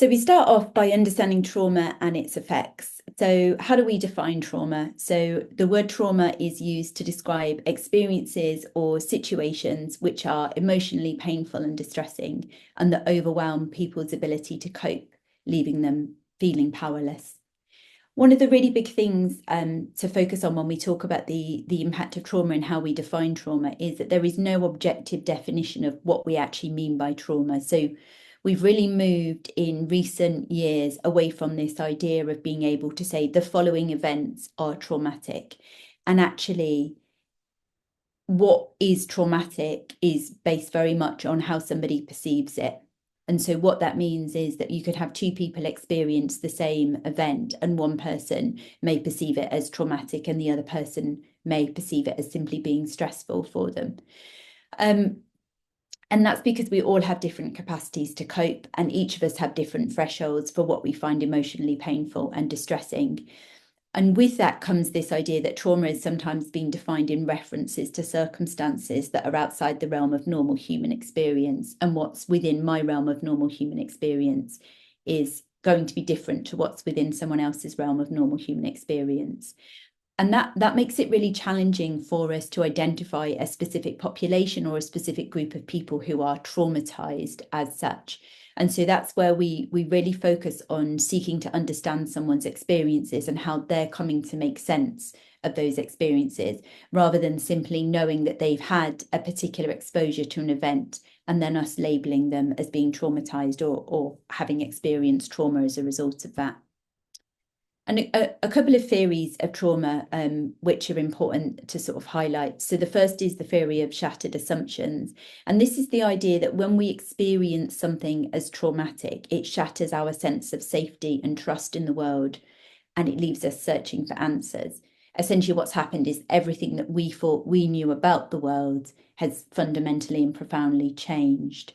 So we start off by understanding trauma and its effects. So how do we define trauma? So the word trauma is used to describe experiences or situations which are emotionally painful and distressing and that overwhelm people's ability to cope, leaving them feeling powerless. One of the really big things to focus on when we talk about the impact of trauma and how we define trauma is that there is no objective definition of what we actually mean by trauma. So we've really moved in recent years away from this idea of being able to say the following events are traumatic. And actually, what is traumatic is based very much on how somebody perceives it. And so what that means is that you could have two people experience the same event and one person may perceive it as traumatic and the other person may perceive it as simply being stressful for them. And that's because we all have different capacities to cope, and each of us have different thresholds for what we find emotionally painful and distressing. And with that comes this idea that trauma is sometimes being defined in references to circumstances that are outside the realm of normal human experience. And what's within my realm of normal human experience is going to be different to what's within someone else's realm of normal human experience. And that makes it really challenging for us to identify a specific population or a specific group of people who are traumatized as such. And so that's where we really focus on seeking to understand someone's experiences and how they're coming to make sense of those experiences, rather than simply knowing that they've had a particular exposure to an event and then us labeling them as being traumatized or having experienced trauma as a result of that. And a couple of theories of trauma which are important to sort of highlight. So the first is the theory of shattered assumptions. And this is the idea that when we experience something as traumatic, it shatters our sense of safety and trust in the world, and it leaves us searching for answers. Essentially, what's happened is everything that we thought we knew about the world has fundamentally and profoundly changed.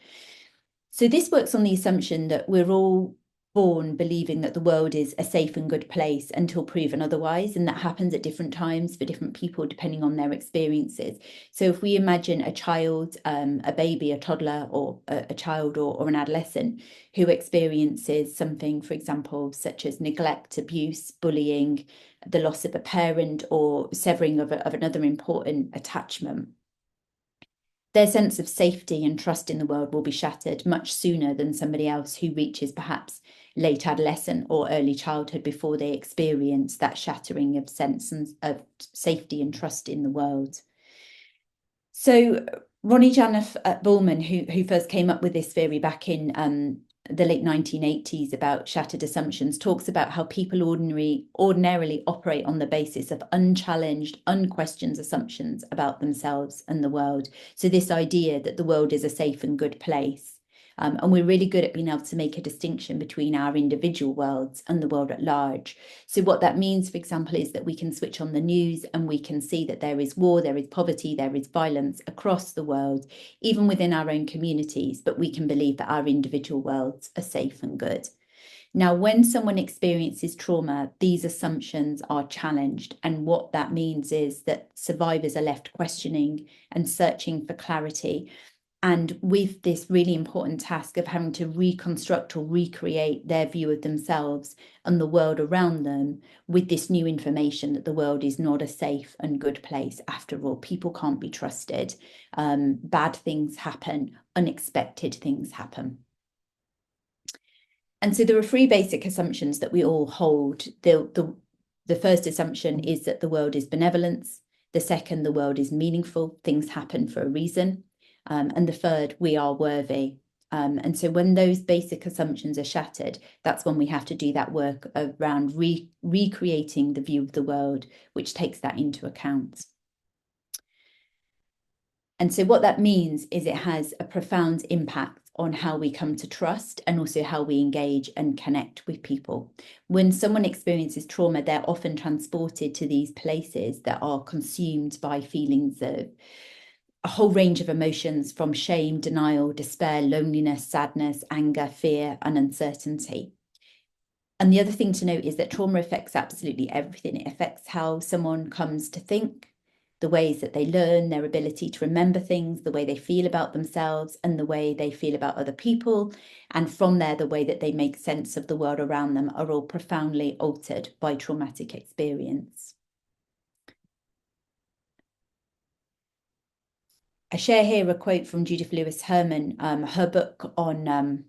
So this works on the assumption that we're all born believing that the world is a safe and good place until proven otherwise, and that happens at different times for different people depending on their experiences. So if we imagine a child, a baby, a toddler, or a child or an adolescent who experiences something, for example, such as neglect, abuse, bullying, the loss of a parent, or severing of another important attachment, their sense of safety and trust in the world will be shattered much sooner than somebody else who reaches perhaps late adolescent or early childhood before they experience that shattering of sense of safety and trust in the world. So Ronnie Janoff Bullman, who first came up with this theory back in the late 1980s about shattered assumptions, talks about how people ordinarily operate on the basis of unchallenged, unquestioned assumptions about themselves and the world. So this idea that the world is a safe and good place. And we're really good at being able to make a distinction between our individual worlds and the world at large. So what that means, for example, is that we can switch on the news and we can see that there is war, there is poverty, there is violence across the world, even within our own communities, but we can believe that our individual worlds are safe and good. Now, when someone experiences trauma, these assumptions are challenged. And what that means is that survivors are left questioning and searching for clarity. And with this really important task of having to reconstruct or recreate their view of themselves and the world around them with this new information that the world is not a safe and good place. After all, people can't be trusted. Bad things happen, unexpected things happen. And so there are three basic assumptions that we all hold. The first assumption is that the world is benevolence. The second, the world is meaningful. Things happen for a reason. And the third, we are worthy. And so when those basic assumptions are shattered, that's when we have to do that work around recreating the view of the world, which takes that into account. And so what that means is it has a profound impact on how we come to trust and also how we engage and connect with people. When someone experiences trauma, they're often transported to these places that are consumed by feelings of a whole range of emotions, from shame, denial, despair, loneliness, sadness, anger, fear, and uncertainty. And the other thing to note is that trauma affects absolutely everything. It affects how someone comes to think, the ways that they learn, their ability to remember things, the way they feel about themselves, and the way they feel about other people. And from there, the way that they make sense of the world around them are all profoundly altered by traumatic experience. I share here a quote from Judith Lewis Herman. Her book on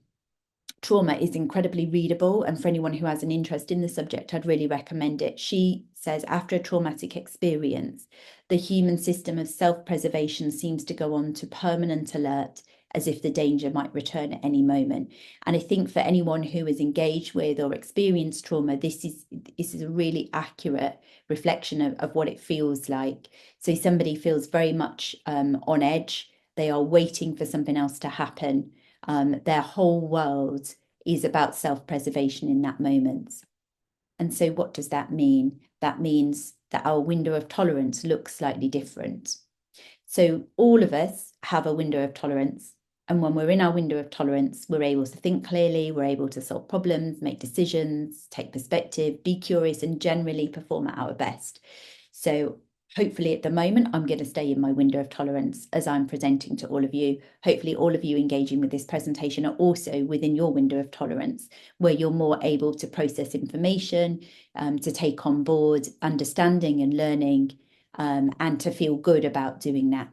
trauma is incredibly readable, and for anyone who has an interest in the subject, I'd really recommend it. She says, after a traumatic experience, the human system of self-preservation seems to go on to permanent alert, as if the danger might return at any moment. And I think for anyone who is engaged with or experienced trauma, this is a really accurate reflection of what it feels like. So somebody feels very much on edge. They are waiting for something else to happen. Their whole world is about self-preservation in that moment. And so what does that mean? That means that our window of tolerance looks slightly different. So all of us have a window of tolerance. And when we're in our window of tolerance, we're able to think clearly, we're able to solve problems, make decisions, take perspective, be curious, and generally perform at our best. So hopefully at the moment, I'm going to stay in my window of tolerance as I'm presenting to all of you. Hopefully all of you engaging with this presentation are also within your window of tolerance, where you're more able to process information, to take on board understanding and learning, and to feel good about doing that.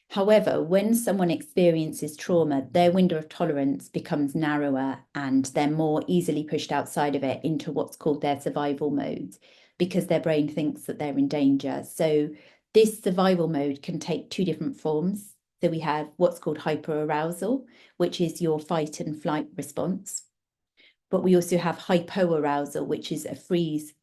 However, when someone experiences trauma, their window of tolerance becomes narrower and they're more easily pushed outside of it into what's called their survival mode, because their brain thinks that they're in danger. So this survival mode can take two different forms. So we have what's called hyperarousal, which is your fight and flight response. But we also have hypoarousal, which is a freeze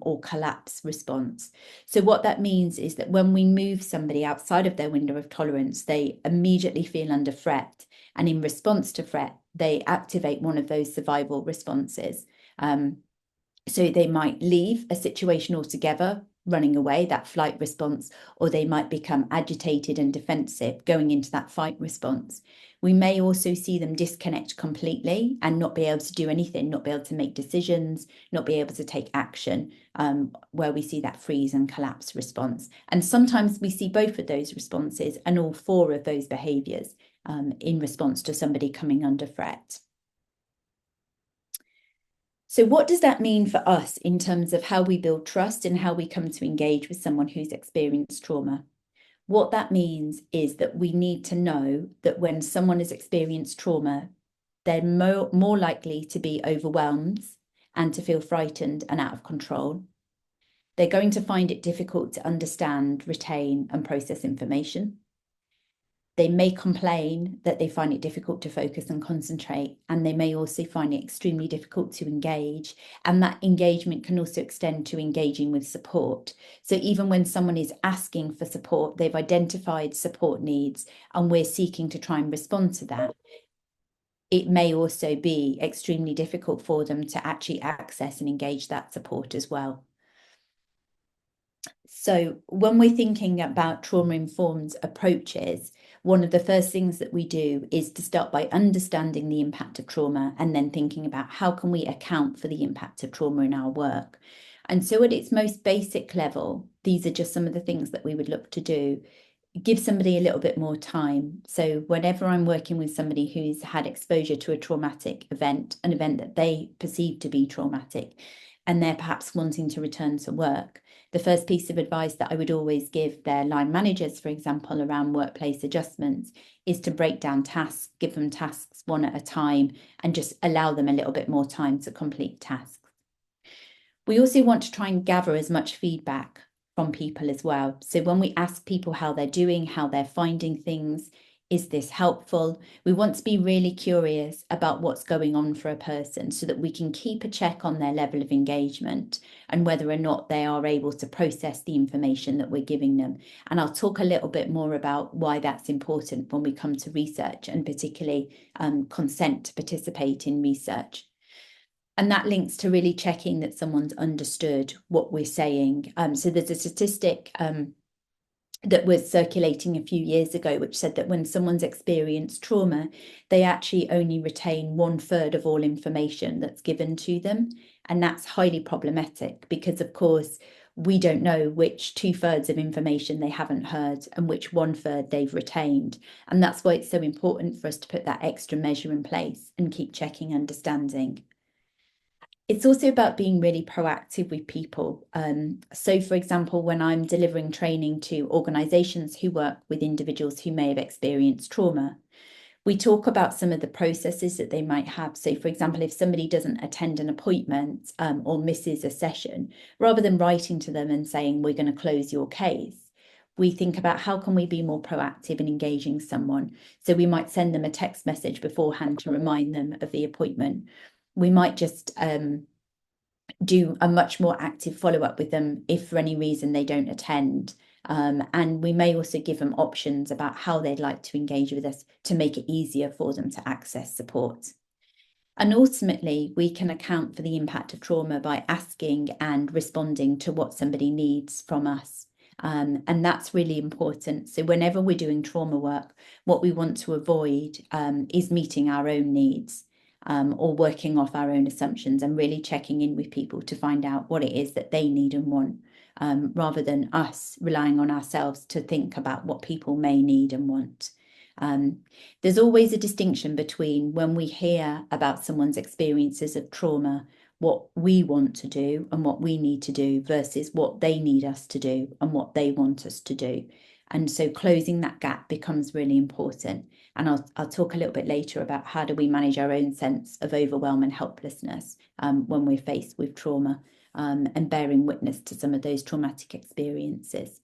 or collapse response. So what that means is that when we move somebody outside of their window of tolerance, they immediately feel under threat. And in response to threat, they activate one of those survival responses. So they might leave a situation altogether, running away, that flight response, or they might become agitated and defensive, going into that fight response. We may also see them disconnect completely and not be able to do anything, not be able to make decisions, not be able to take action, where we see that freeze and collapse response. And sometimes we see both of those responses and all four of those behaviours in response to somebody coming under threat. So what does that mean for us in terms of how we build trust and how we come to engage with someone who's experienced trauma? What that means is that we need to know that when someone has experienced trauma, they're more likely to be overwhelmed and to feel frightened and out of control. They're going to find it difficult to understand, retain, and process information. They may complain that they find it difficult to focus and concentrate, and they may also find it extremely difficult to engage. And that engagement can also extend to engaging with support. So even when someone is asking for support, they've identified support needs, and we're seeking to try and respond to that. It may also be extremely difficult for them to actually access and engage that support as well. So when we're thinking about trauma-informed approaches, one of the first things that we do is to start by understanding the impact of trauma and then thinking about how can we account for the impact of trauma in our work. And so at its most basic level, these are just some of the things that we would look to do. Give somebody a little bit more time. So whenever I'm working with somebody who's had exposure to a traumatic event, an event that they perceive to be traumatic, and they're perhaps wanting to return to work, the first piece of advice that I would always give their line managers, for example, around workplace adjustments, is to break down tasks, give them tasks one at a time, and just allow them a little bit more time to complete tasks. We also want to try and gather as much feedback from people as well. So when we ask people how they're doing, how they're finding things, is this helpful? We want to be really curious about what's going on for a person so that we can keep a check on their level of engagement and whether or not they are able to process the information that we're giving them. And I'll talk a little bit more about why that's important when we come to research, and particularly consent to participate in research. And that links to really checking that someone's understood what we're saying. So there's a statistic that was circulating a few years ago, which said that when someone's experienced trauma, they actually only retain 1/3 of all information that's given to them. And that's highly problematic because, of course, we don't know which 2/3 of information they haven't heard and which 1/3 they've retained. And that's why it's so important for us to put that extra measure in place and keep checking understanding. It's also about being really proactive with people. So, for example, when I'm delivering training to organisations who work with individuals who may have experienced trauma, we talk about some of the processes that they might have. So, for example, if somebody doesn't attend an appointment or misses a session, rather than writing to them and saying, we're going to close your case, we think about how can we be more proactive in engaging someone. So we might send them a text message beforehand to remind them of the appointment. We might just do a much more active follow-up with them if for any reason they don't attend. And we may also give them options about how they'd like to engage with us to make it easier for them to access support. And ultimately, we can account for the impact of trauma by asking and responding to what somebody needs from us. And that's really important. So whenever we're doing trauma work, what we want to avoid is meeting our own needs. Or working off our own assumptions, and really checking in with people to find out what it is that they need and want, rather than us relying on ourselves to think about what people may need and want. There's always a distinction between when we hear about someone's experiences of trauma, what we want to do and what we need to do versus what they need us to do and what they want us to do. And so closing that gap becomes really important. And I'll talk a little bit later about how do we manage our own sense of overwhelm and helplessness when we're faced with trauma and bearing witness to some of those traumatic experiences.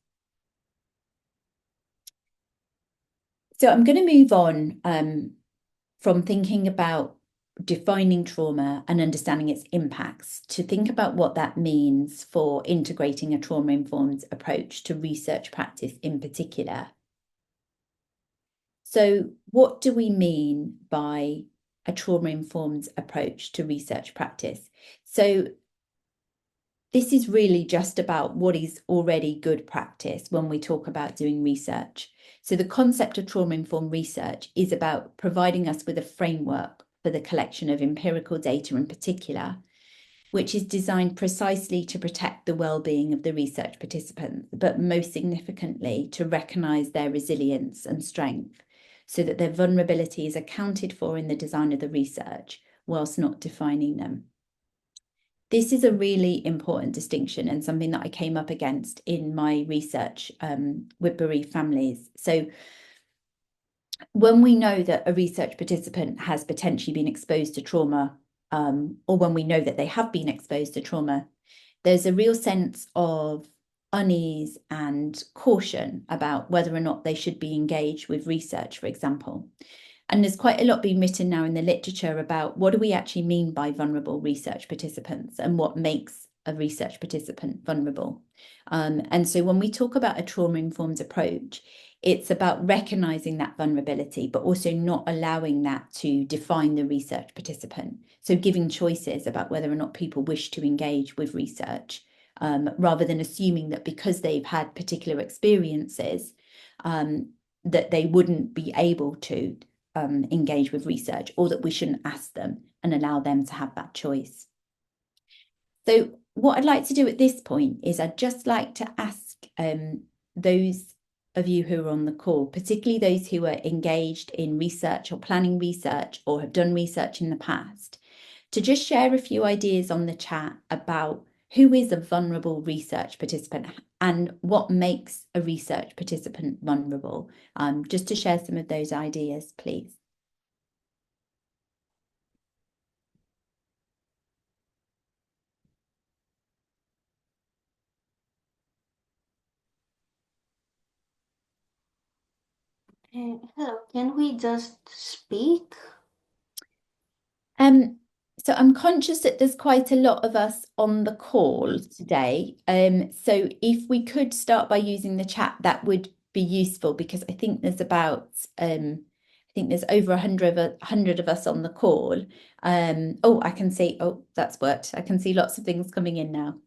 So I'm going to move on from thinking about defining trauma and understanding its impacts to think about what that means for integrating a trauma-informed approach to research practice in particular. So what do we mean by a trauma-informed approach to research practice? So this is really just about what is already good practice when we talk about doing research. So the concept of trauma-informed research is about providing us with a framework for the collection of empirical data in particular, which is designed precisely to protect the well-being of the research participants, but most significantly to recognise their resilience and strength so that their vulnerability is accounted for in the design of the research whilst not defining them. This is a really important distinction and something that I came up against in my research with bereaved families. So when we know that a research participant has potentially been exposed to trauma, or when we know that they have been exposed to trauma, there's a real sense of unease and caution about whether or not they should be engaged with research, for example. And there's quite a lot being written now in the literature about what do we actually mean by vulnerable research participants and what makes a research participant vulnerable. And so when we talk about a trauma-informed approach, it's about recognizing that vulnerability, but also not allowing that to define the research participant. So giving choices about whether or not people wish to engage with research, rather than assuming that because they've had particular experiences, that they wouldn't be able to engage with research, or that we shouldn't ask them and allow them to have that choice. So what I'd like to do at this point is I'd just like to ask those of you who are on the call, particularly those who are engaged in research or planning research or have done research in the past, to just share a few ideas on the chat about who is a vulnerable research participant and what makes a research participant vulnerable, just to share some of those ideas, please. Hello, can we just speak? So I'm conscious that there's quite a lot of us on the call today. So if we could start by using the chat, that would be useful, because I think there's about I think there's over 100 of us on the call. Oh, I can see, oh, that's worked. I can see lots of things coming in now.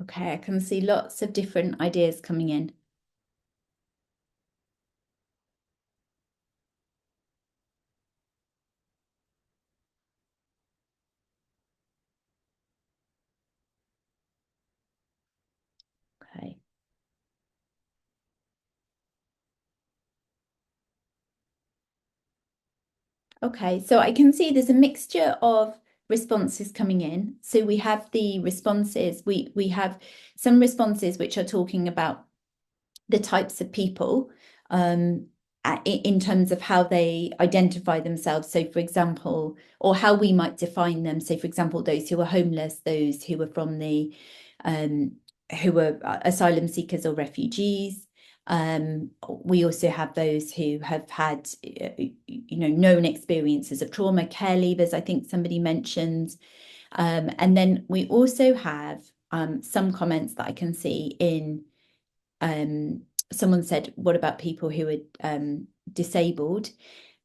Okay, I can see lots of different ideas coming in. Okay. Okay, so I can see there's a mixture of responses coming in. So we have the responses, we have some responses which are talking about the types of people in terms of how they identify themselves. So, for example, or how we might define them. So, for example, those who are homeless, those who are from the who are asylum seekers or refugees. We also have those who have had, known experiences of trauma, care leavers, I think somebody mentioned. And then we also have some comments that I can see in, someone said, what about people who are disabled?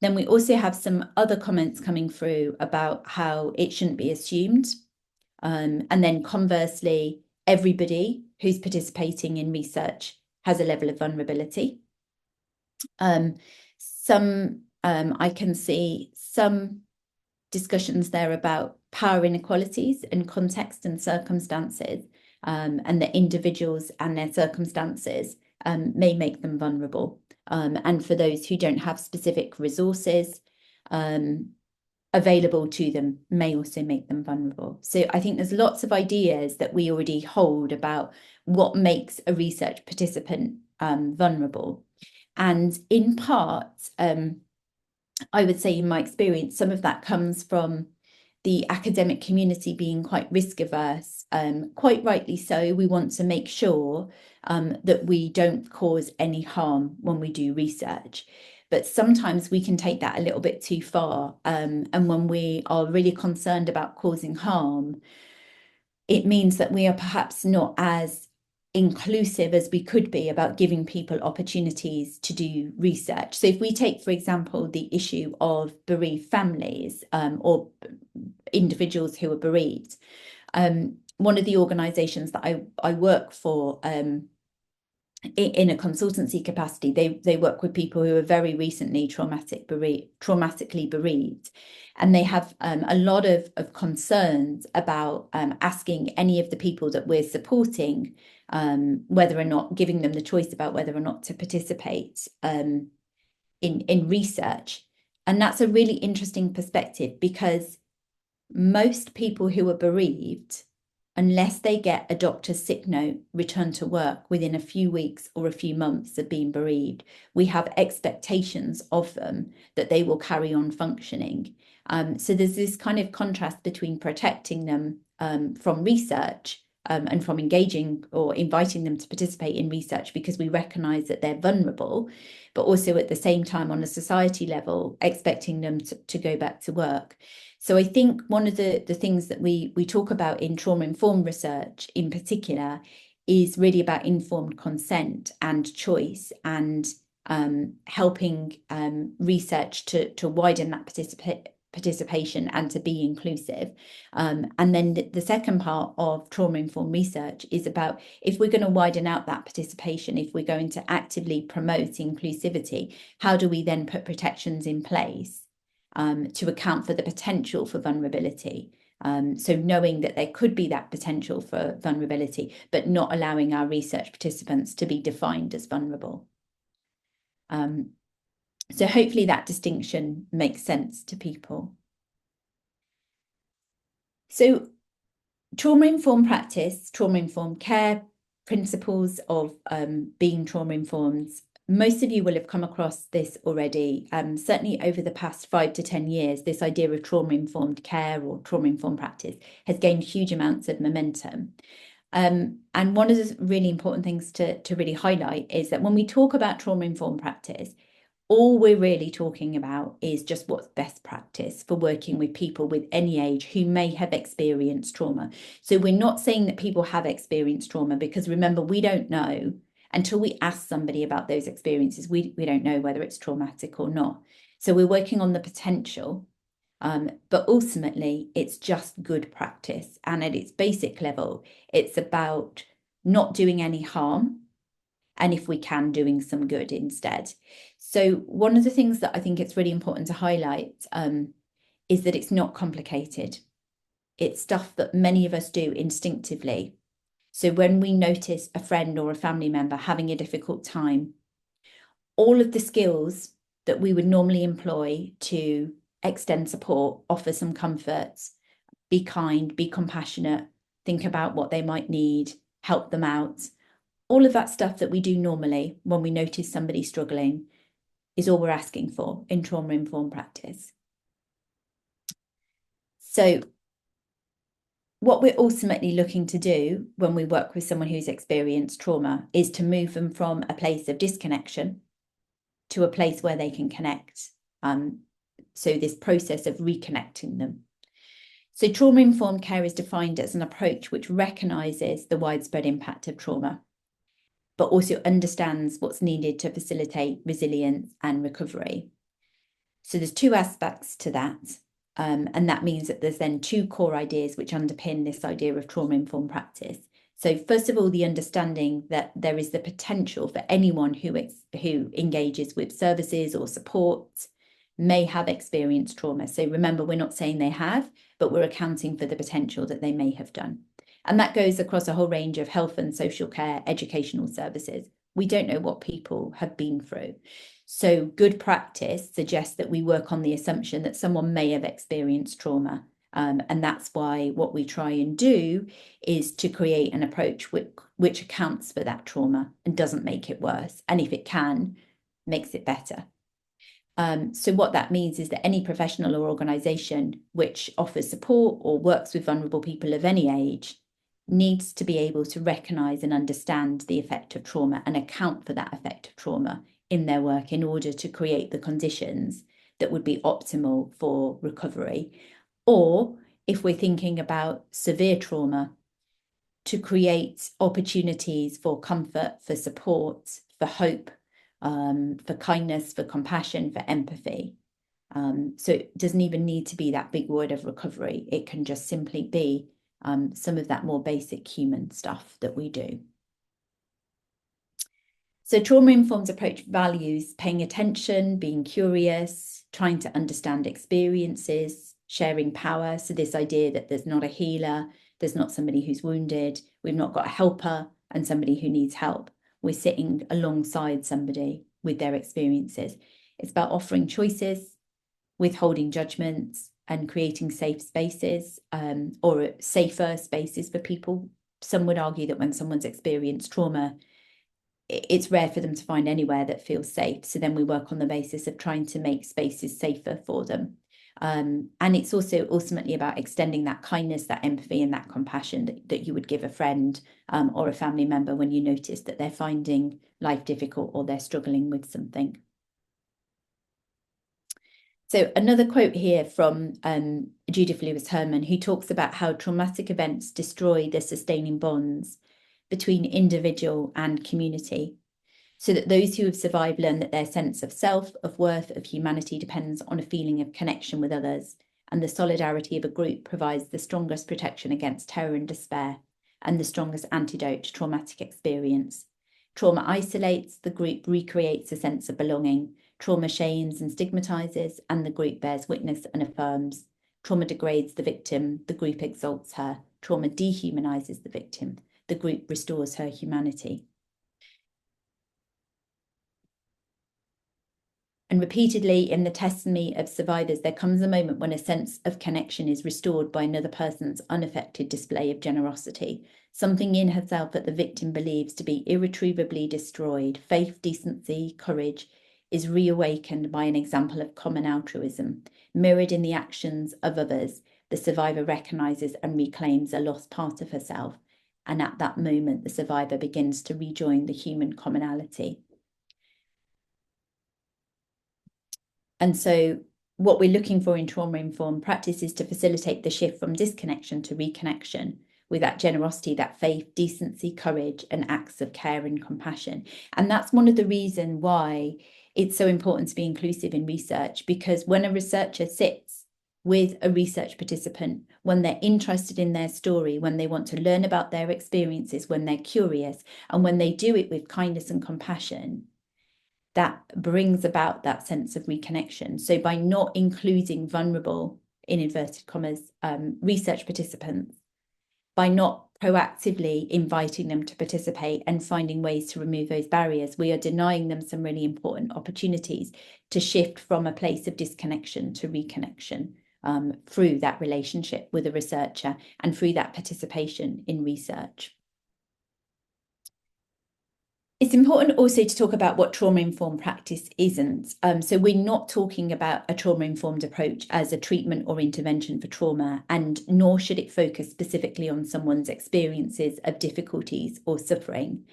Then we also have some other comments coming through about how it shouldn't be assumed. And then conversely, everybody who's participating in research has a level of vulnerability. I can see some discussions there about power inequalities and context and circumstances, and that individuals and their circumstances may make them vulnerable. And for those who don't have specific resources available to them may also make them vulnerable. So I think there's lots of ideas that we already hold about what makes a research participant vulnerable. And in part, I would say in my experience, some of that comes from the academic community being quite risk averse, quite rightly so. We want to make sure that we don't cause any harm when we do research. But sometimes we can take that a little bit too far. And when we are really concerned about causing harm, it means that we are perhaps not as inclusive as we could be about giving people opportunities to do research. So if we take, for example, the issue of bereaved families or individuals who are bereaved, one of the organisations that I work for in a consultancy capacity, they work with people who are very recently traumatically bereaved, and they have a lot of concerns about asking any of the people that we're supporting whether or not, giving them the choice about whether or not to participate in research. And that's a really interesting perspective, because most people who are bereaved, unless they get a doctor's sick note, return to work within a few weeks or a few months of being bereaved. We have expectations of them that they will carry on functioning. So there's this kind of contrast between protecting them from research and from engaging or inviting them to participate in research because we recognise that they're vulnerable, but also at the same time on a society level expecting them to go back to work. So I think one of the things that we talk about in trauma-informed research in particular is really about informed consent and choice, and helping research to widen that participation and to be inclusive. And then the second part of trauma-informed research is about, if we're going to widen out that participation, if we're going to actively promote inclusivity, how do we then put protections in place to account for the potential for vulnerability? So knowing that there could be that potential for vulnerability, but not allowing our research participants to be defined as vulnerable. So hopefully that distinction makes sense to people. So trauma-informed practice, trauma-informed care, principles of being trauma-informed. Most of you will have come across this already. Certainly over the past 5 to 10 years, this idea of trauma-informed care or trauma-informed practice has gained huge amounts of momentum. And one of the really important things to really highlight is that when we talk about trauma-informed practice, all we're really talking about is just what's best practice for working with people with any age who may have experienced trauma. So we're not saying that people have experienced trauma, because remember, we don't know until we ask somebody about those experiences. We don't know whether it's traumatic or not. So we're working on the potential. But ultimately, it's just good practice. And at its basic level, it's about not doing any harm, and if we can, doing some good instead. So one of the things that I think it's really important to highlight is that it's not complicated. It's stuff that many of us do instinctively. So when we notice a friend or a family member having a difficult time, all of the skills that we would normally employ to extend support, offer some comforts, be kind, be compassionate, think about what they might need, help them out. All of that stuff that we do normally when we notice somebody struggling is all we're asking for in trauma-informed practice. So what we're ultimately looking to do when we work with someone who's experienced trauma is to move them from a place of disconnection to a place where they can connect. So this process of reconnecting them. So trauma-informed care is defined as an approach which recognises the widespread impact of trauma, but also understands what's needed to facilitate resilience and recovery. So there's two aspects to that. And that means that there's then two core ideas which underpin this idea of trauma-informed practice. So first of all, the understanding that there is the potential for anyone who engages with services or support may have experienced trauma. So remember, we're not saying they have, but we're accounting for the potential that they may have done. And that goes across a whole range of health and social care, educational services. We don't know what people have been through. So good practice suggests that we work on the assumption that someone may have experienced trauma. And that's why what we try and do is to create an approach which accounts for that trauma and doesn't make it worse. And if it can, makes it better. So what that means is that any professional or organisation which offers support or works with vulnerable people of any age needs to be able to recognise and understand the effect of trauma and account for that effect of trauma in their work in order to create the conditions that would be optimal for recovery. Or if we're thinking about severe trauma, to create opportunities for comfort, for support, for hope, for kindness, for compassion, for empathy. So it doesn't even need to be that big word of recovery. It can just simply be some of that more basic human stuff that we do. So trauma-informed approach values paying attention, being curious, trying to understand experiences, sharing power. So this idea that there's not a healer, there's not somebody who's wounded, we've not got a helper and somebody who needs help. We're sitting alongside somebody with their experiences. It's about offering choices, withholding judgments, and creating safe spaces or safer spaces for people. Some would argue that when someone's experienced trauma, it's rare for them to find anywhere that feels safe. So then we work on the basis of trying to make spaces safer for them. And it's also ultimately about extending that kindness, that empathy, and that compassion that you would give a friend or a family member when you notice that they're finding life difficult or they're struggling with something. So another quote here from Judith Lewis Herman, who talks about how traumatic events destroy the sustaining bonds between individual and community, so that those who have survived learn that their sense of self, of worth, of humanity depends on a feeling of connection with others, and the solidarity of a group provides the strongest protection against terror and despair, and the strongest antidote to traumatic experience. Trauma isolates, the group recreates a sense of belonging. Trauma shames and stigmatizes, and the group bears witness and affirms. Trauma degrades the victim, the group exalts her. Trauma dehumanizes the victim, the group restores her humanity. And repeatedly in the testimony of survivors, there comes a moment when a sense of connection is restored by another person's unaffected display of generosity. Something in herself that the victim believes to be irretrievably destroyed, faith, decency, courage, is reawakened by an example of common altruism. Mirrored in the actions of others, the survivor recognises and reclaims a lost part of herself. And at that moment, the survivor begins to rejoin the human commonality. And so what we're looking for in trauma-informed practice is to facilitate the shift from disconnection to reconnection with that generosity, that faith, decency, courage, and acts of care and compassion. And that's one of the reasons why it's so important to be inclusive in research, because when a researcher sits with a research participant, when they're interested in their story, when they want to learn about their experiences, when they're curious, and when they do it with kindness and compassion, that brings about that sense of reconnection. So by not including vulnerable, in inverted commas, research participants, by not proactively inviting them to participate and finding ways to remove those barriers, we are denying them some really important opportunities to shift from a place of disconnection to reconnection through that relationship with a researcher and through that participation in research. It's important also to talk about what trauma-informed practice isn't. So we're not talking about a trauma-informed approach as a treatment or intervention for trauma, and nor should it focus specifically on someone's experiences of difficulties or suffering.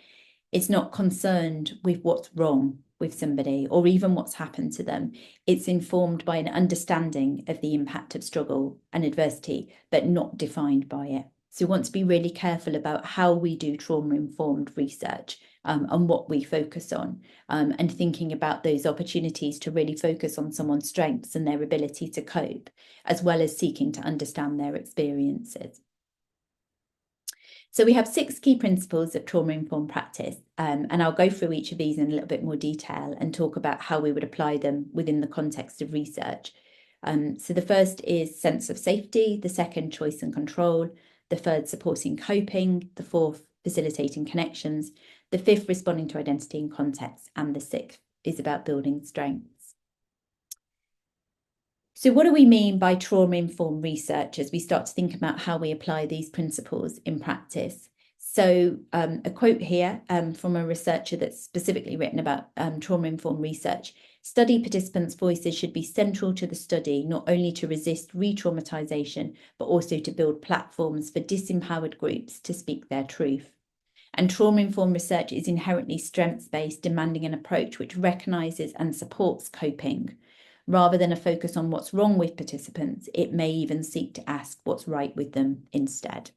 It's not concerned with what's wrong with somebody or even what's happened to them. It's informed by an understanding of the impact of struggle and adversity, but not defined by it. So we want to be really careful about how we do trauma-informed research and what we focus on, and thinking about those opportunities to really focus on someone's strengths and their ability to cope, as well as seeking to understand their experiences. So we have 6 key principles of trauma-informed practice, and I'll go through each of these in a little bit more detail and talk about how we would apply them within the context of research. So the first is sense of safety, the second, choice and control, the third, supporting coping, the fourth, facilitating connections, the fifth, responding to identity and context, and the sixth is about building strengths. So what do we mean by trauma-informed research as we start to think about how we apply these principles in practice? So a quote here from a researcher that's specifically written about trauma-informed research: study participants' voices should be central to the study, not only to resist re-traumatization, but also to build platforms for disempowered groups to speak their truth. And trauma-informed research is inherently strengths-based, demanding an approach which recognises and supports coping. Rather than a focus on what's wrong with participants, it may even seek to ask what's right with them instead.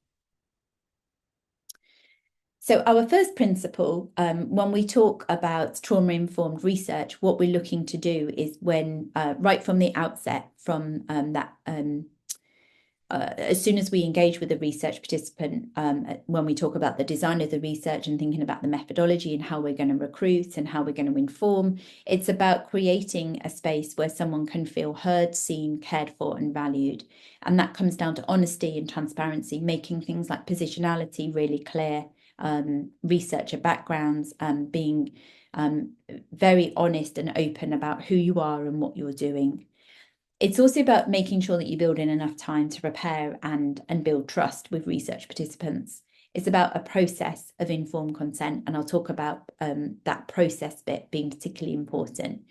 So our first principle, when we talk about trauma-informed research, what we're looking to do is when, right from the outset, from as soon as we engage with a research participant, when we talk about the design of the research and thinking about the methodology and how we're going to recruit and how we're going to inform, it's about creating a space where someone can feel heard, seen, cared for, and valued. And that comes down to honesty and transparency, making things like positionality really clear, researcher backgrounds, being very honest and open about who you are and what you're doing. It's also about making sure that you build in enough time to prepare and build trust with research participants. It's about a process of informed consent, and I'll talk about that process bit being particularly important.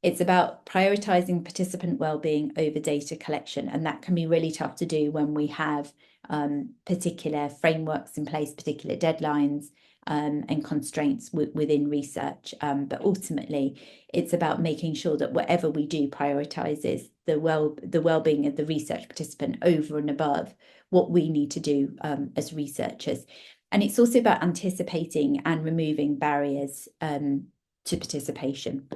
It's about prioritising participant wellbeing over data collection, and that can be really tough to do when we have particular frameworks in place, particular deadlines, and constraints within research. But ultimately, it's about making sure that whatever we do prioritises the well-being of the research participant over and above what we need to do as researchers. And it's also about anticipating and removing barriers to participation.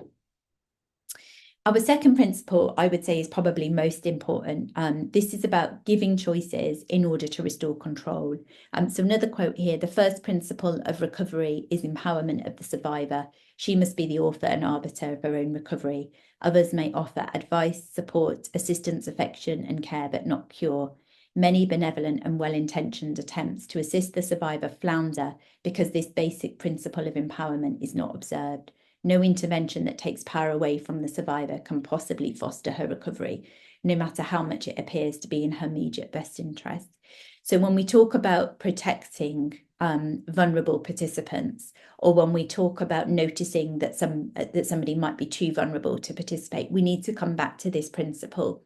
Our second principle, I would say, is probably most important. This is about giving choices in order to restore control. So another quote here: the first principle of recovery is empowerment of the survivor. She must be the author and arbiter of her own recovery. Others may offer advice, support, assistance, affection, and care, but not cure. Many benevolent and well-intentioned attempts to assist the survivor flounder because this basic principle of empowerment is not observed. No intervention that takes power away from the survivor can possibly foster her recovery, no matter how much it appears to be in her immediate best interest. So when we talk about protecting vulnerable participants, or when we talk about noticing that somebody might be too vulnerable to participate, we need to come back to this principle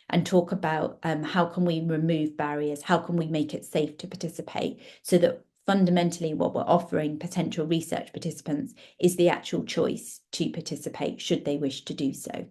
and talk about how can we remove barriers, how can we make it safe to participate, so that fundamentally what we're offering potential research participants is the actual choice to participate should they wish to do so.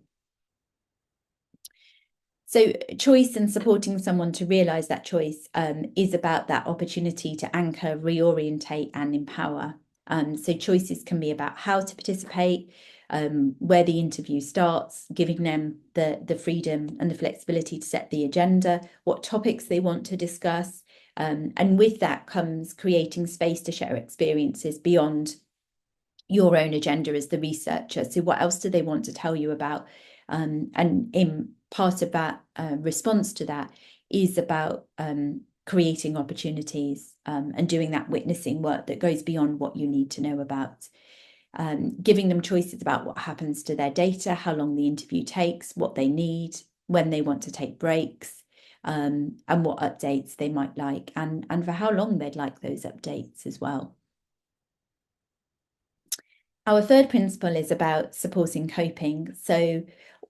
So choice and supporting someone to realise that choice is about that opportunity to anchor, reorientate and empower. So choices can be about how to participate, where the interview starts, giving them the freedom and the flexibility to set the agenda, what topics they want to discuss. And with that comes creating space to share experiences beyond your own agenda as the researcher. So what else do they want to tell you about? And in part of that response to that is about creating opportunities and doing that witnessing work that goes beyond what you need to know about. Giving them choices about what happens to their data, how long the interview takes, what they need, when they want to take breaks, and what updates they might like, and for how long they'd like those updates as well. Our third principle is about supporting coping. So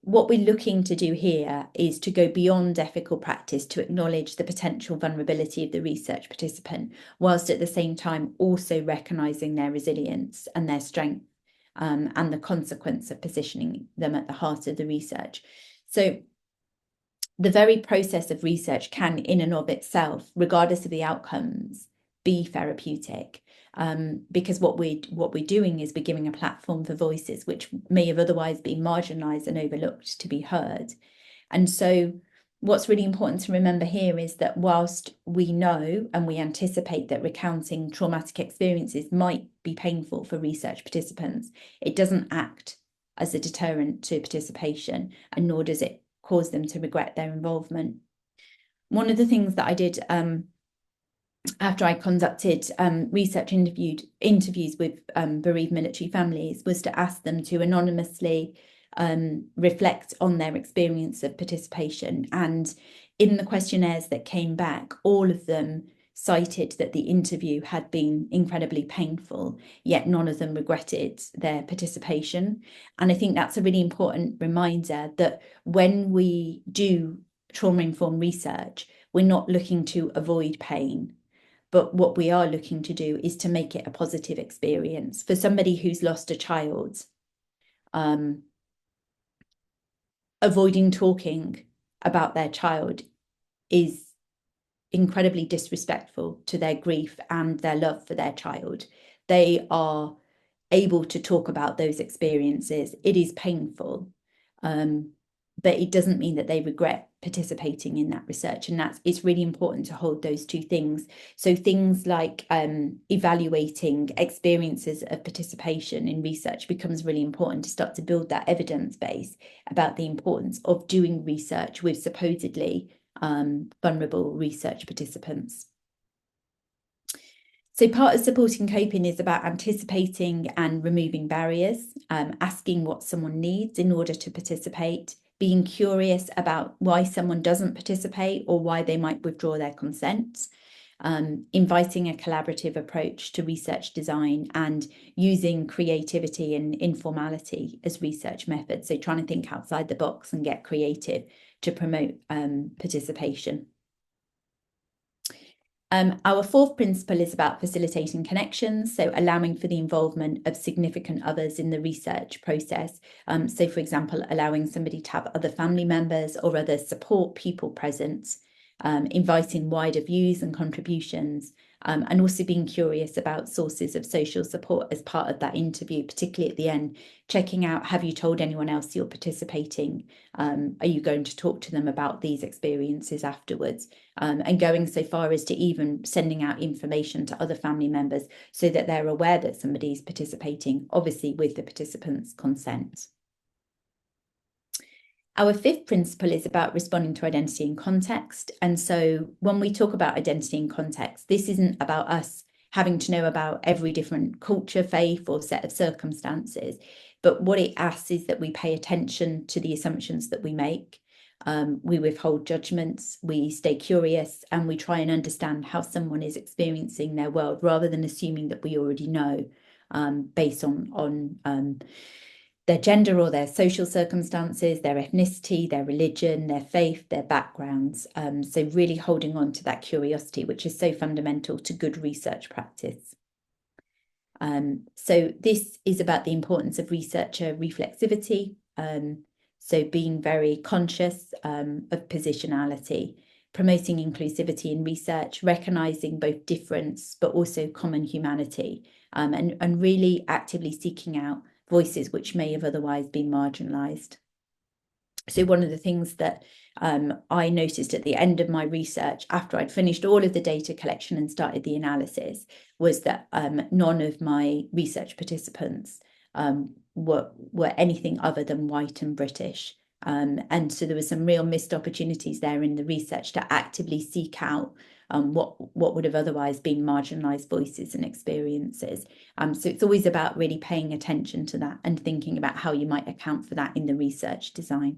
what we're looking to do here is to go beyond ethical practice to acknowledge the potential vulnerability of the research participant, whilst at the same time also recognising their resilience and their strength, and the consequence of positioning them at the heart of the research. So the very process of research can, in and of itself, regardless of the outcomes, be therapeutic. Because what we're doing is we're giving a platform for voices which may have otherwise been marginalised and overlooked to be heard. And so what's really important to remember here is that whilst we know and we anticipate that recounting traumatic experiences might be painful for research participants, it doesn't act as a deterrent to participation, and nor does it cause them to regret their involvement. One of the things that I did after I conducted research interviews with bereaved military families was to ask them to anonymously reflect on their experience of participation. And in the questionnaires that came back, all of them cited that the interview had been incredibly painful, yet none of them regretted their participation. And I think that's a really important reminder that when we do trauma-informed research, we're not looking to avoid pain. But what we are looking to do is to make it a positive experience. For somebody who's lost a child, avoiding talking about their child is incredibly disrespectful to their grief and their love for their child. They are able to talk about those experiences. It is painful, but it doesn't mean that they regret participating in that research. And it's really important to hold those two things. So things like evaluating experiences of participation in research becomes really important to start to build that evidence base about the importance of doing research with supposedly vulnerable research participants. So part of supporting coping is about anticipating and removing barriers, asking what someone needs in order to participate, being curious about why someone doesn't participate or why they might withdraw their consent, inviting a collaborative approach to research design, and using creativity and informality as research methods. So trying to think outside the box and get creative to promote participation. Our fourth principle is about facilitating connections, so allowing for the involvement of significant others in the research process. So, for example, allowing somebody to have other family members or other support people present, inviting wider views and contributions, and also being curious about sources of social support as part of that interview, particularly at the end, checking out, have you told anyone else you're participating? Are you going to talk to them about these experiences afterwards? And going so far as to even sending out information to other family members so that they're aware that somebody's participating, obviously with the participants' consent. Our fifth principle is about responding to identity and context. And so when we talk about identity and context, this isn't about us having to know about every different culture, faith, or set of circumstances. But what it asks is that we pay attention to the assumptions that we make. We withhold judgments, we stay curious, and we try and understand how someone is experiencing their world rather than assuming that we already know based on their gender or their social circumstances, their ethnicity, their religion, their faith, their backgrounds. So really holding on to that curiosity, which is so fundamental to good research practice. So this is about the importance of researcher reflexivity. So being very conscious of positionality, promoting inclusivity in research, recognising both difference but also common humanity, and really actively seeking out voices which may have otherwise been marginalised. So one of the things that I noticed at the end of my research, after I'd finished all of the data collection and started the analysis, was that none of my research participants were anything other than white and British. And so there were some real missed opportunities there in the research to actively seek out what would have otherwise been marginalised voices and experiences. So it's always about really paying attention to that and thinking about how you might account for that in the research design.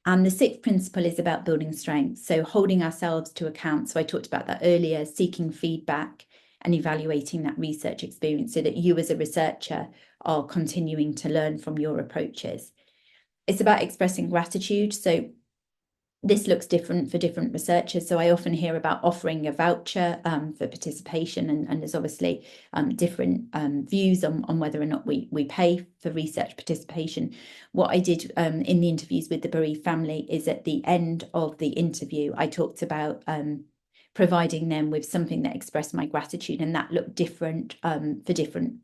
And the sixth principle is about building strength. So holding ourselves to account. So I talked about that earlier, seeking feedback and evaluating that research experience so that you as a researcher are continuing to learn from your approaches. It's about expressing gratitude. So this looks different for different researchers. So I often hear about offering a voucher for participation, and there's obviously different views on whether or not we pay for research participation. What I did in the interviews with the bereaved family is at the end of the interview, I talked about providing them with something that expressed my gratitude, and that looked different for different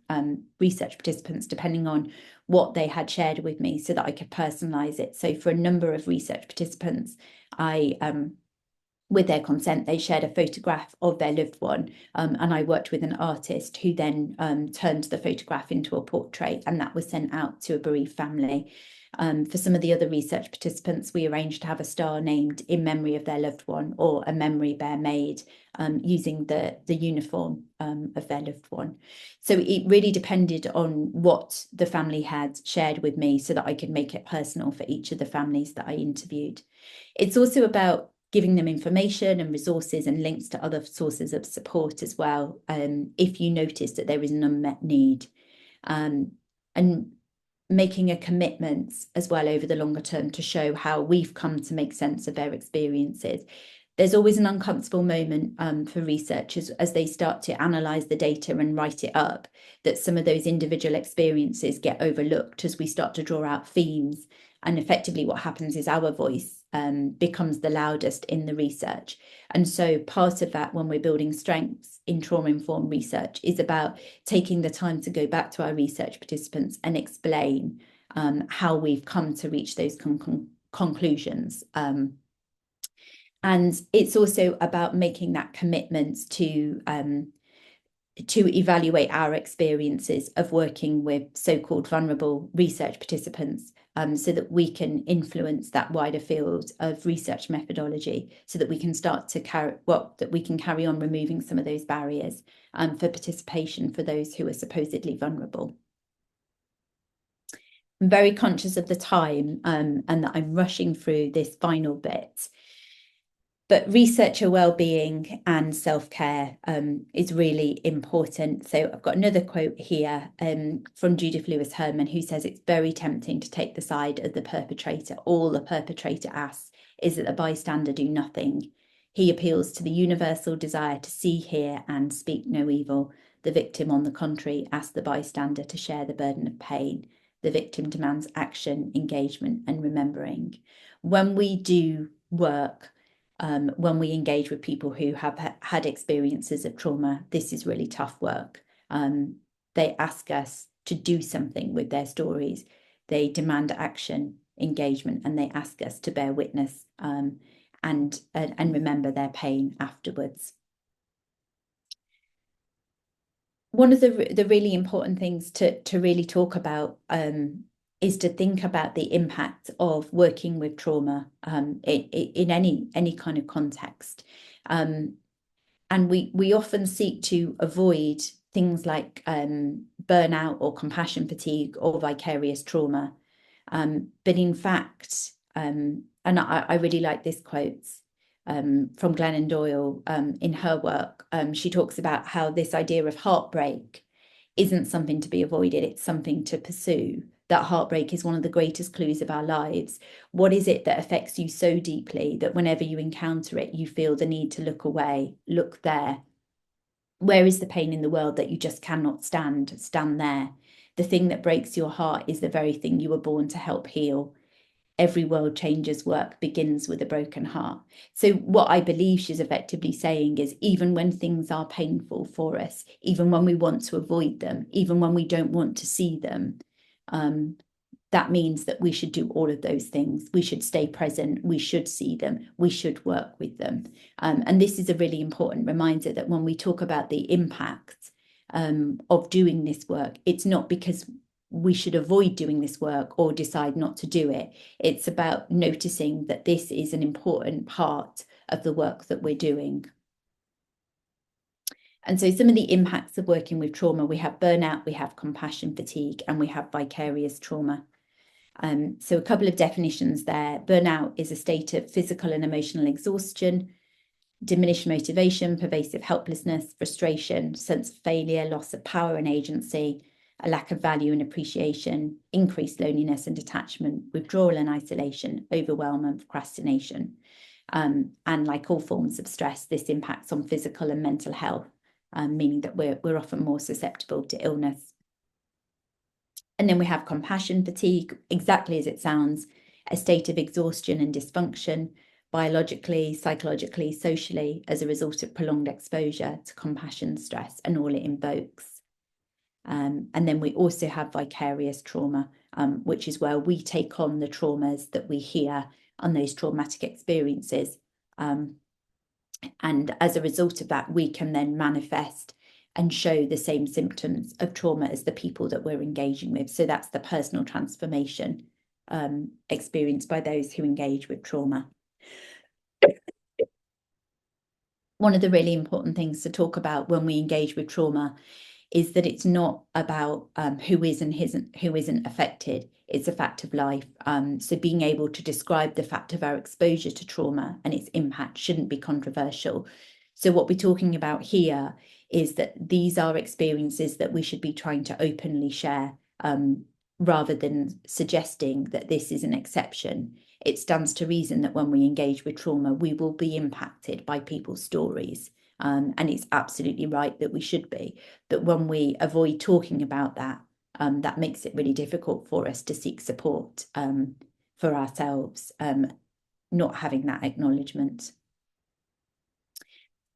research participants depending on what they had shared with me, so that I could personalise it. So for a number of research participants, with their consent, they shared a photograph of their loved one, and I worked with an artist who then turned the photograph into a portrait, and that was sent out to a bereaved family. For some of the other research participants, we arranged to have a star named in memory of their loved one, or a memory bear made using the uniform of their loved one. So it really depended on what the family had shared with me so that I could make it personal for each of the families that I interviewed. It's also about giving them information and resources and links to other sources of support as well, if you notice that there is an unmet need. And making a commitment as well over the longer term to show how we've come to make sense of their experiences. There's always an uncomfortable moment for researchers as they start to analyse the data and write it up, that some of those individual experiences get overlooked as we start to draw out themes. And effectively what happens is our voice becomes the loudest in the research. And so part of that, when we're building strengths in trauma-informed research, is about taking the time to go back to our research participants and explain how we've come to reach those conclusions. And it's also about making that commitment to evaluate our experiences of working with so-called vulnerable research participants, so that we can influence that wider field of research methodology, so that we can start to carry on removing some of those barriers for participation for those who are supposedly vulnerable. I'm very conscious of the time and that I'm rushing through this final bit. But researcher well-being and self-care is really important. So I've got another quote here from Judith Lewis Herman, who says it's very tempting to take the side of the perpetrator. All the perpetrator asks is that the bystander do nothing. He appeals to the universal desire to see, hear, and speak no evil. The victim, on the contrary, asks the bystander to share the burden of pain. The victim demands action, engagement, and remembering. When we do work, when we engage with people who have had experiences of trauma, this is really tough work. They ask us to do something with their stories. They demand action, engagement, and they ask us to bear witness and remember their pain afterwards. One of the really important things to really talk about is to think about the impact of working with trauma in any kind of context. And we often seek to avoid things like burnout or compassion fatigue or vicarious trauma. But in fact, and I really like this quote from Glennon Doyle in her work. She talks about how this idea of heartbreak isn't something to be avoided, it's something to pursue. That heartbreak is one of the greatest clues of our lives. What is it that affects you so deeply that whenever you encounter it, you feel the need to look away, look there? Where is the pain in the world that you just cannot stand there? The thing that breaks your heart is the very thing you were born to help heal. every world changer's work begins with a broken heart. So what I believe she's effectively saying is, even when things are painful for us, even when we want to avoid them, even when we don't want to see them, that means that we should do all of those things. We should stay present. We should see them. We should work with them. And this is a really important reminder that when we talk about the impact of doing this work, it's not because we should avoid doing this work or decide not to do it. It's about noticing that this is an important part of the work that we're doing. And so some of the impacts of working with trauma, we have burnout, we have compassion fatigue, and we have vicarious trauma. So a couple of definitions there. Burnout is a state of physical and emotional exhaustion, diminished motivation, pervasive helplessness, frustration, sense of failure, loss of power and agency, a lack of value and appreciation, increased loneliness and detachment, withdrawal and isolation, overwhelm and procrastination. And like all forms of stress, this impacts on physical and mental health, meaning that we're often more susceptible to illness. And then we have compassion fatigue, exactly as it sounds, a state of exhaustion and dysfunction, biologically, psychologically, socially, as a result of prolonged exposure to compassion stress and all it invokes. And then we also have vicarious trauma, which is where we take on the traumas that we hear on those traumatic experiences. And as a result of that, we can then manifest and show the same symptoms of trauma as the people that we're engaging with. So that's the personal transformation experienced by those who engage with trauma. One of the really important things to talk about when we engage with trauma is that it's not about who is and who isn't affected. It's a fact of life. So being able to describe the fact of our exposure to trauma and its impact shouldn't be controversial. So what we're talking about here is that these are experiences that we should be trying to openly share, rather than suggesting that this is an exception. It stands to reason that when we engage with trauma, we will be impacted by people's stories. And it's absolutely right that we should be. But when we avoid talking about that, that makes it really difficult for us to seek support for ourselves, not having that acknowledgement.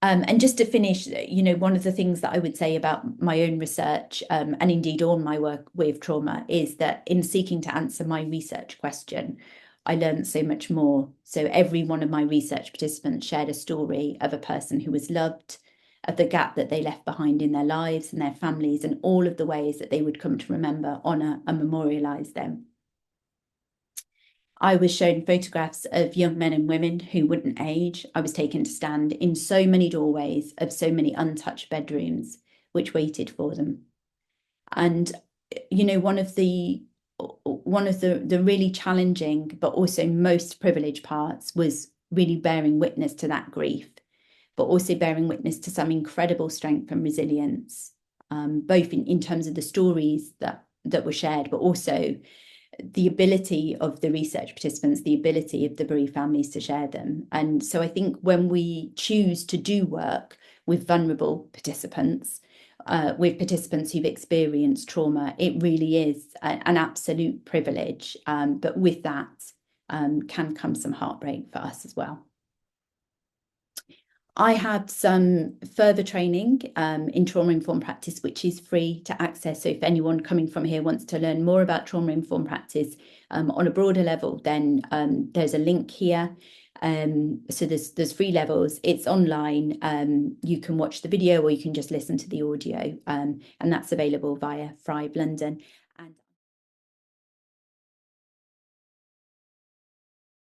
And just to finish, one of the things that I would say about my own research, and indeed all my work with trauma, is that in seeking to answer my research question, I learned so much more. So every one of my research participants shared a story of a person who was loved, of the gap that they left behind in their lives and their families, and all of the ways that they would come to remember, honour and memorialise them. I was shown photographs of young men and women who wouldn't age. I was taken to stand in so many doorways of so many untouched bedrooms which waited for them. And, one of the really challenging but also most privileged parts was really bearing witness to that grief, but also bearing witness to some incredible strength and resilience, both in terms of the stories that were shared, but also the ability of the research participants, the ability of the bereaved families to share them. And so I think when we choose to do work with vulnerable participants, with participants who've experienced trauma, it really is an absolute privilege. But with that can come some heartbreak for us as well. I had some further training in trauma-informed practice, which is free to access. So if anyone coming from here wants to learn more about trauma-informed practice on a broader level, then there's a link here. So there's 3 levels. It's online. You can watch the video or you can just listen to the audio, and that's available via Thrive London.